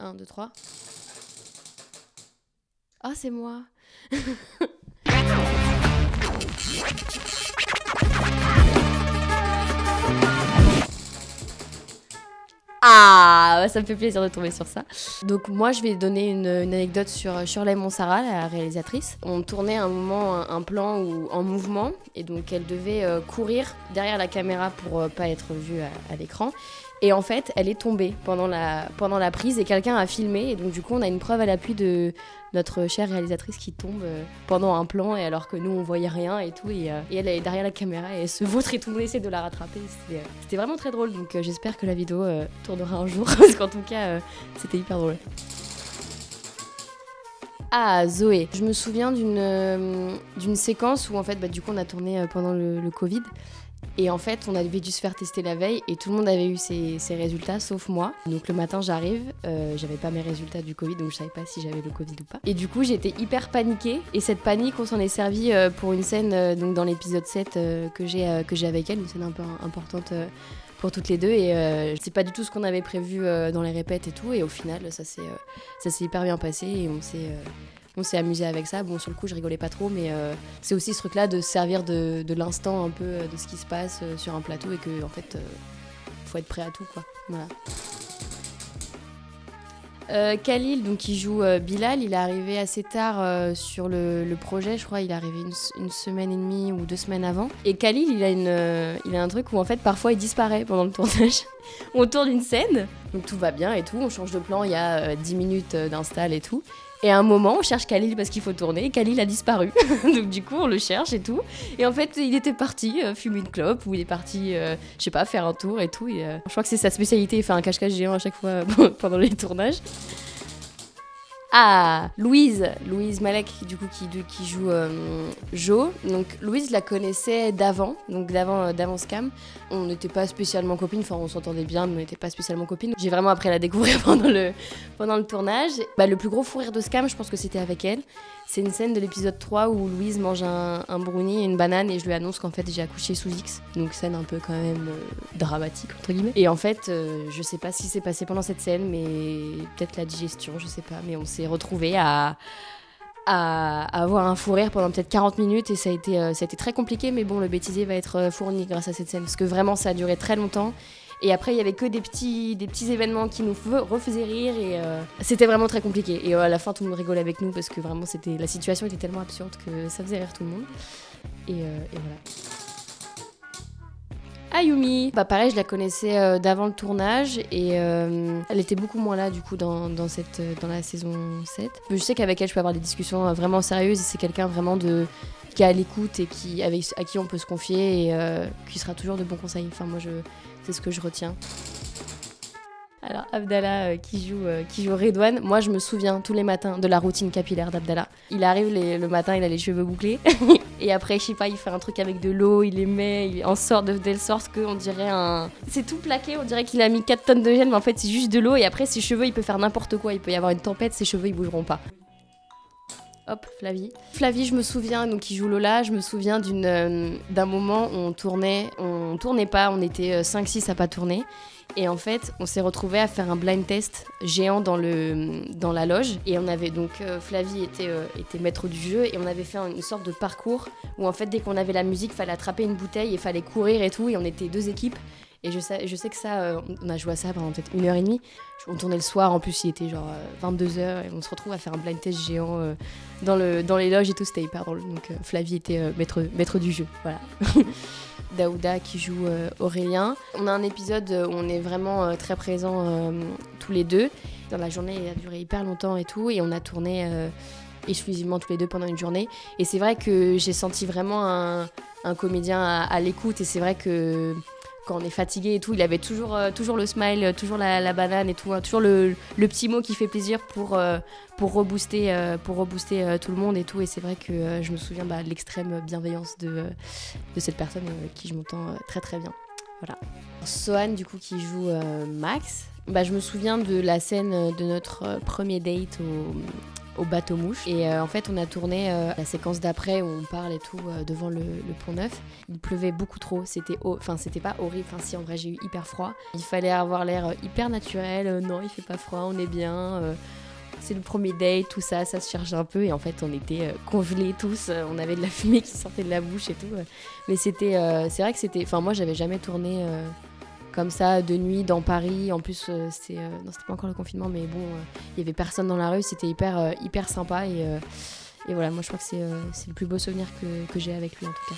1, 2, 3. Ah, c'est moi. Ah, ça me fait plaisir de tomber sur ça. Donc moi, je vais donner une anecdote sur Shirley Monsara, la réalisatrice. On tournait un moment un plan en mouvement, et donc elle devait courir derrière la caméra pour pas être vue à l'écran. Et en fait, elle est tombée pendant la prise et quelqu'un a filmé. Et donc du coup, on a une preuve à l'appui de notre chère réalisatrice qui tombe pendant un plan, et alors que nous, on voyait rien et tout. Et elle est derrière la caméra et elle se vautre et tout le monde essaie de la rattraper. C'était vraiment très drôle. Donc j'espère que la vidéo tournera un jour parce qu'en tout cas, c'était hyper drôle. Ah, Zoé. Je me souviens d'une séquence où en fait, du coup, on a tourné pendant le Covid. Et en fait, on avait dû se faire tester la veille et tout le monde avait eu ses résultats, sauf moi. Donc le matin, j'arrive, j'avais pas mes résultats du Covid, donc je savais pas si j'avais le Covid ou pas. Et du coup, j'étais hyper paniquée. Et cette panique, on s'en est servi pour une scène donc dans l'épisode 7 que j'ai avec elle, une scène un peu importante pour toutes les deux. Et c'est pas du tout ce qu'on avait prévu dans les répètes et tout. Et au final, ça s'est hyper bien passé et on s'est amusé avec ça. Bon, sur le coup, je rigolais pas trop, mais c'est aussi ce truc-là de se servir de l'instant un peu de ce qui se passe sur un plateau et que, en fait, faut être prêt à tout, quoi. Voilà. Khalil, donc, qui joue Bilal, il est arrivé assez tard sur le projet, je crois. Il est arrivé une semaine et demie ou 2 semaines avant. Et Khalil, il a un truc où, en fait, parfois, il disparaît pendant le tournage. On tourne une scène, donc tout va bien et tout. On change de plan, il y a 10 minutes d'install et tout. Et à un moment, on cherche Khalil parce qu'il faut tourner, et Khalil a disparu. Donc du coup, on le cherche et tout. Et en fait, il était parti fumer une clope, ou il est parti, je sais pas, faire un tour et tout. Et, je crois que c'est sa spécialité, il fait un cache-cache géant à chaque fois pendant les tournages. Ah, Louise Malek, du coup, qui joue Jo. Donc Louise, je la connaissais d'avant Scam. On n'était pas spécialement copines, enfin on s'entendait bien, mais on n'était pas spécialement copines. J'ai vraiment appris à la découvrir pendant le tournage. Le plus gros fou rire de Scam, je pense que c'était avec elle. C'est une scène de l'épisode 3 où Louise mange un brownie et une banane et je lui annonce qu'en fait j'ai accouché sous X. Donc scène un peu quand même dramatique entre guillemets. Et en fait, je sais pas ce qui s'est passé pendant cette scène, mais peut-être la digestion, je sais pas. Mais on s'est retrouvés à avoir un fou rire pendant peut-être 40 minutes et ça a été très compliqué, mais bon, le bêtisier va être fourni grâce à cette scène parce que vraiment ça a duré très longtemps. Et après, il y avait que des petits événements qui nous refaisaient rire et c'était vraiment très compliqué. Et à la fin, tout le monde rigolait avec nous parce que vraiment, la situation était tellement absurde que ça faisait rire tout le monde. Et voilà. Ayumi, pareil, je la connaissais d'avant le tournage et elle était beaucoup moins là du coup dans la saison 7. Je sais qu'avec elle, je peux avoir des discussions vraiment sérieuses et c'est quelqu'un vraiment qui est à l'écoute et à qui on peut se confier et qui sera toujours de bons conseils. Enfin, moi, c'est ce que je retiens. Alors, Abdallah qui joue Redouane, moi je me souviens tous les matins de la routine capillaire d'Abdallah. Il arrive le matin, il a les cheveux bouclés et après, je sais pas, il fait un truc avec de l'eau, il les met en sorte de telle sorte qu'on dirait c'est tout plaqué, on dirait qu'il a mis 4 tonnes de gel, mais en fait c'est juste de l'eau et après ses cheveux, il peut faire n'importe quoi, il peut y avoir une tempête, ses cheveux ils bougeront pas. Hop, Flavie. Flavie, je me souviens, donc qui joue Lola, je me souviens d'un moment où on tournait pas, on était 5-6 à pas tourner. Et en fait, on s'est retrouvés à faire un blind test géant dans la loge. Et on avait donc, Flavie était maître du jeu et on avait fait une sorte de parcours où en fait, dès qu'on avait la musique, fallait attraper une bouteille et fallait courir et tout. Et on était 2 équipes. Et je sais que ça, on a joué à ça pendant peut-être 1h30. On tournait le soir, en plus il était genre 22h et on se retrouve à faire un blind test géant dans les loges et tout, c'était hyper drôle. Donc Flavie était maître du jeu, voilà. Daouda qui joue Aurélien. On a un épisode où on est vraiment très présents tous les deux. Dans la journée, il a duré hyper longtemps et tout, et on a tourné exclusivement tous les deux pendant une journée. Et c'est vrai que j'ai senti vraiment un comédien à l'écoute, et c'est vrai que quand on est fatigué et tout, il avait toujours le smile, toujours la banane et tout, hein, toujours le petit mot qui fait plaisir pour rebooster tout le monde et tout. Et c'est vrai que je me souviens de l'extrême bienveillance de cette personne avec qui je m'entends très très bien. Voilà. Sohan, du coup, qui joue Max, je me souviens de la scène de notre premier date au bateau mouche. Et en fait, on a tourné la séquence d'après où on parle et tout devant le Pont Neuf. Il pleuvait beaucoup trop, c'était pas horrible, enfin si en vrai j'ai eu hyper froid. Il fallait avoir l'air hyper naturel, non il fait pas froid, on est bien, c'est le premier date, tout ça, ça se cherche un peu et en fait on était congelés tous, on avait de la fumée qui sortait de la bouche et tout. Mais c'est vrai que enfin moi j'avais jamais tourné comme ça de nuit dans Paris, en plus non c'était pas encore le confinement mais bon il y avait personne dans la rue, c'était hyper sympa et voilà moi je crois que c'est le plus beau souvenir que j'ai avec lui en tout cas.